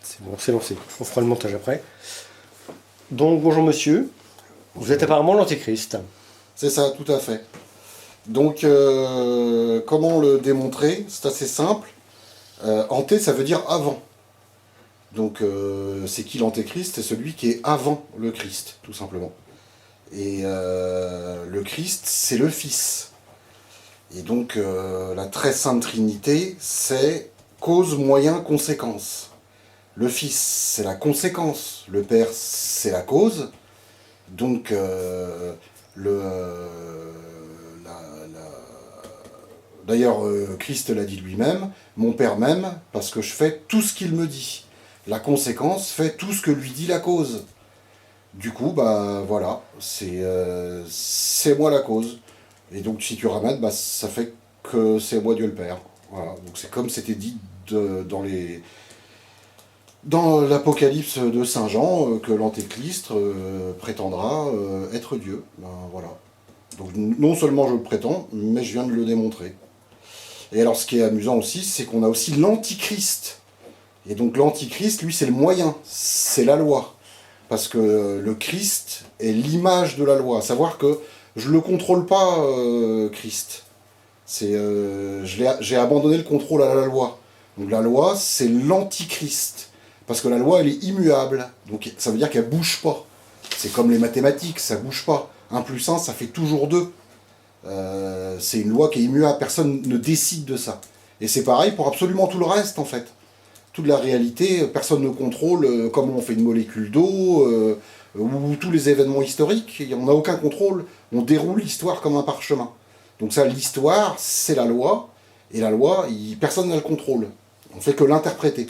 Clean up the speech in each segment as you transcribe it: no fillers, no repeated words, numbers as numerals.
C'est bon, c'est lancé. On fera le montage après. Donc, bonjour monsieur. Vous êtes apparemment l'antéchrist. C'est ça, tout à fait. Donc, comment le démontrer? C'est assez simple. Anté, ça veut dire avant. Donc, c'est qui l'antéchrist? C'est celui qui est avant le Christ, tout simplement. Et le Christ, c'est le Fils. Et donc, la très sainte Trinité, c'est cause, moyen, conséquence. Le Fils, c'est la conséquence. Le Père, c'est la cause. Donc, d'ailleurs, Christ l'a dit lui-même, mon Père m'aime parce que je fais tout ce qu'il me dit. La conséquence fait tout ce que lui dit la cause. Du coup, bah voilà, c'est moi la cause. Et donc, si tu ramènes, bah, ça fait que c'est moi Dieu le Père. Voilà. Donc, c'est comme c'était dit dans l'Apocalypse de Saint Jean, que l'Antéchrist prétendra être Dieu. Ben, voilà. Donc, non seulement je le prétends, mais je viens de le démontrer. Et alors, ce qui est amusant aussi, c'est qu'on a aussi l'Antichrist. Et donc, l'Antichrist, lui, c'est le moyen, c'est la loi. Parce que le Christ est l'image de la loi. À savoir que je ne le contrôle pas, Christ. J'ai abandonné le contrôle à la loi. Donc la loi, c'est l'antichrist. Parce que la loi, elle est immuable. Donc ça veut dire qu'elle ne bouge pas. C'est comme les mathématiques, ça ne bouge pas. 1 plus 1, ça fait toujours 2. C'est une loi qui est immuable. Personne ne décide de ça. Et c'est pareil pour absolument tout le reste, en fait. Toute la réalité, personne ne contrôle comment on fait une molécule d'eau, ou tous les événements historiques. On n'a aucun contrôle. On déroule l'histoire comme un parchemin. Donc ça, l'histoire, c'est la loi. Et la loi, personne n'a le contrôle. On fait que l'interpréter.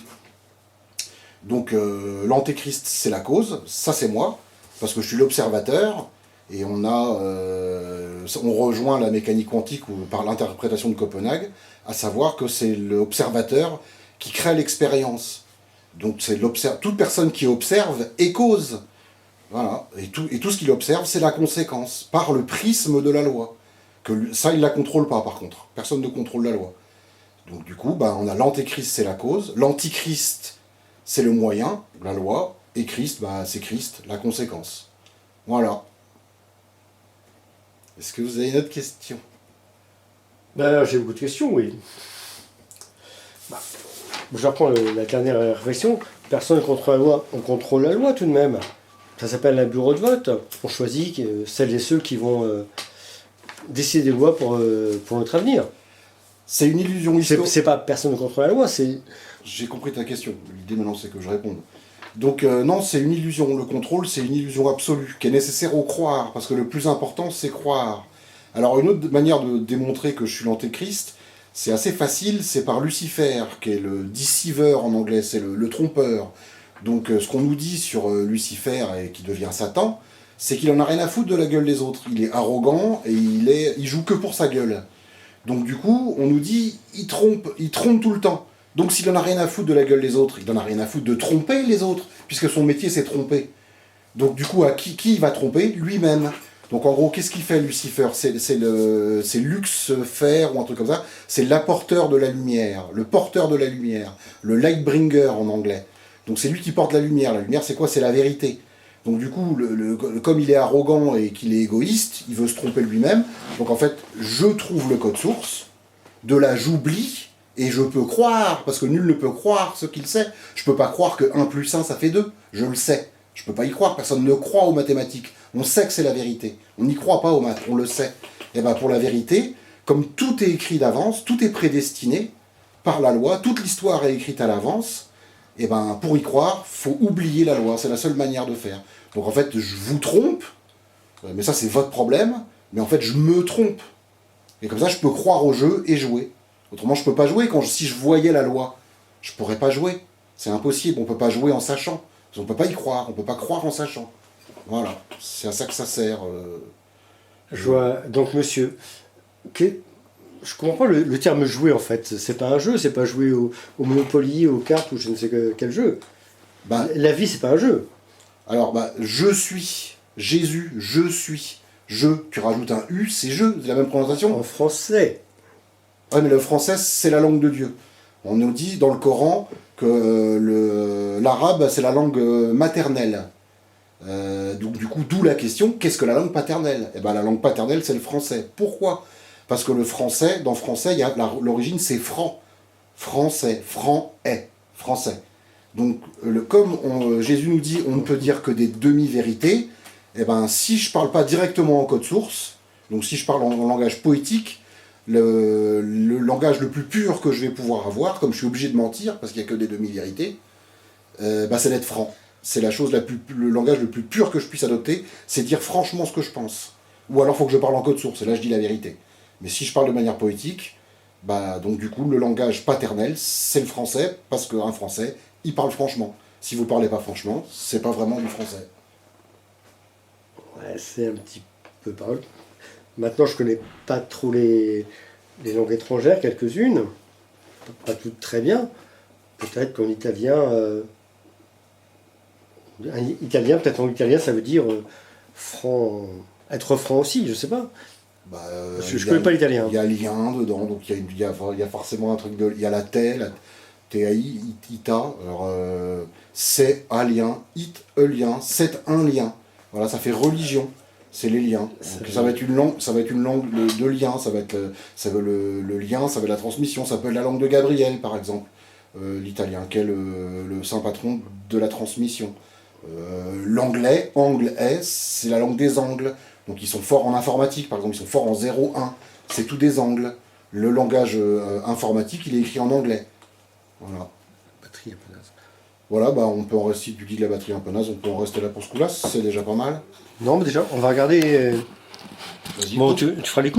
Donc l'antéchrist, c'est la cause. Ça, c'est moi. Parce que je suis l'observateur. Et on rejoint la mécanique quantique par l'interprétation de Copenhague, à savoir que c'est l'observateur qui crée l'expérience. Donc c'est toute personne qui observe est cause. Voilà. Et tout ce qu'il observe, c'est la conséquence, par le prisme de la loi. Ça, il ne la contrôle pas, par contre. Personne ne contrôle la loi. Donc du coup, on a l'antéchrist, c'est la cause. L'antichrist, c'est le moyen, la loi. Et Christ, c'est Christ, la conséquence. Voilà. Est-ce que vous avez une autre question? J'ai beaucoup de questions, oui. J'apprends la dernière réflexion. Personne contre la loi. On contrôle la loi tout de même. Ça s'appelle un bureau de vote. On choisit celles et ceux qui vont décider des lois pour notre avenir. C'est une illusion historique. C'est pas personne contre la loi, c'est... J'ai compris ta question. L'idée maintenant, c'est que je réponde. Donc non, c'est une illusion. Le contrôle, c'est une illusion absolue, qui est nécessaire au croire, parce que le plus important, c'est croire. Alors une autre manière de démontrer que je suis l'antéchrist, c'est assez facile, c'est par Lucifer, qui est le deceiver en anglais, c'est le trompeur. Donc ce qu'on nous dit sur Lucifer, et qui devient Satan, c'est qu'il en a rien à foutre de la gueule des autres. Il est arrogant, et il joue que pour sa gueule. Donc du coup, on nous dit, il trompe tout le temps. Donc s'il en a rien à foutre de la gueule des autres, il en a rien à foutre de tromper les autres, puisque son métier c'est tromper. Donc du coup, à qui il va tromper? Lui-même. Donc en gros, qu'est-ce qu'il fait Lucifer? C'est Luxfer ou un truc comme ça. C'est l'apporteur de la lumière, le porteur de la lumière, le lightbringer en anglais. Donc c'est lui qui porte la lumière. La lumière, c'est quoi? C'est la vérité. Donc du coup, comme il est arrogant et qu'il est égoïste, il veut se tromper lui-même. Donc en fait, je trouve le code source, de là j'oublie, et je peux croire, parce que nul ne peut croire ce qu'il sait. Je peux pas croire que 1 plus 1, ça fait 2. Je le sais. Je peux pas y croire. Personne ne croit aux mathématiques. On sait que c'est la vérité. On n'y croit pas aux maths, on le sait. Et bien pour la vérité, comme tout est écrit d'avance, tout est prédestiné par la loi, toute l'histoire est écrite à l'avance, et ben pour y croire, faut oublier la loi. C'est la seule manière de faire. Donc en fait, je vous trompe, mais ça c'est votre problème, mais en fait je me trompe. Et comme ça, je peux croire au jeu et jouer. Autrement, je peux pas jouer. Si je voyais la loi, je pourrais pas jouer. C'est impossible, on peut pas jouer en sachant. On peut pas y croire, on peut pas croire en sachant. Voilà, c'est à ça que ça sert. Je vois. Donc monsieur, je comprends pas le terme jouer en fait. C'est pas un jeu, c'est pas jouer au Monopoly, aux cartes ou je ne sais quel jeu. La vie, c'est pas un jeu. Alors, je suis. Jésus, je suis. Je, tu rajoutes un U, c'est je, c'est la même prononciation. En français. Ouais, mais le français, c'est la langue de Dieu. On nous dit dans le Coran que l'arabe, c'est la langue maternelle. Donc du coup, d'où la question, qu'est-ce que la langue paternelle? Eh ben, la langue paternelle, c'est le français. Pourquoi? Parce que le français, dans français, l'origine, c'est franc. Français, franc est, français. Donc, comme Jésus nous dit, on ne peut dire que des demi-vérités, eh ben, si je ne parle pas directement en code source, donc si je parle en langage poétique, le langage le plus pur que je vais pouvoir avoir, comme je suis obligé de mentir, parce qu'il n'y a que des demi-vérités, c'est d'être franc. C'est le langage le plus pur que je puisse adopter, c'est dire franchement ce que je pense. Ou alors il faut que je parle en code source, et là je dis la vérité. Mais si je parle de manière poétique, donc du coup le langage paternel, c'est le français, parce qu'un français, il parle franchement. Si vous ne parlez pas franchement, c'est pas vraiment du français. Ouais, c'est un petit peu parole. Maintenant, je connais pas trop les langues étrangères, quelques-unes, pas toutes très bien. Peut-être qu'en italien, peut-être en italien, ça veut dire franc, être franc aussi, je sais pas. Parce que je connais pas l'italien. Il y a lien dedans, donc il y a forcément un truc de. Il y a la TAI, ita, alors c'est un lien, it, lien, c'est un lien. Voilà, ça fait religion. C'est les liens. Donc, ça va être une langue de lien, ça veut le lien, ça veut la transmission, ça peut être la langue de Gabriel par exemple, l'italien, qui est le saint patron de la transmission. L'anglais, c'est la langue des angles. Donc ils sont forts en informatique, par exemple, ils sont forts en 0,1. C'est tout des angles. Le langage informatique, il est écrit en anglais. Voilà. Batterie un peu naze. Voilà, on peut en rester, tu dis que la batterie est un peu naze, on peut en rester là pour ce coup-là, c'est déjà pas mal. Non, mais déjà, on va regarder. Vas-y, Bon, coupe. tu feras les coupes.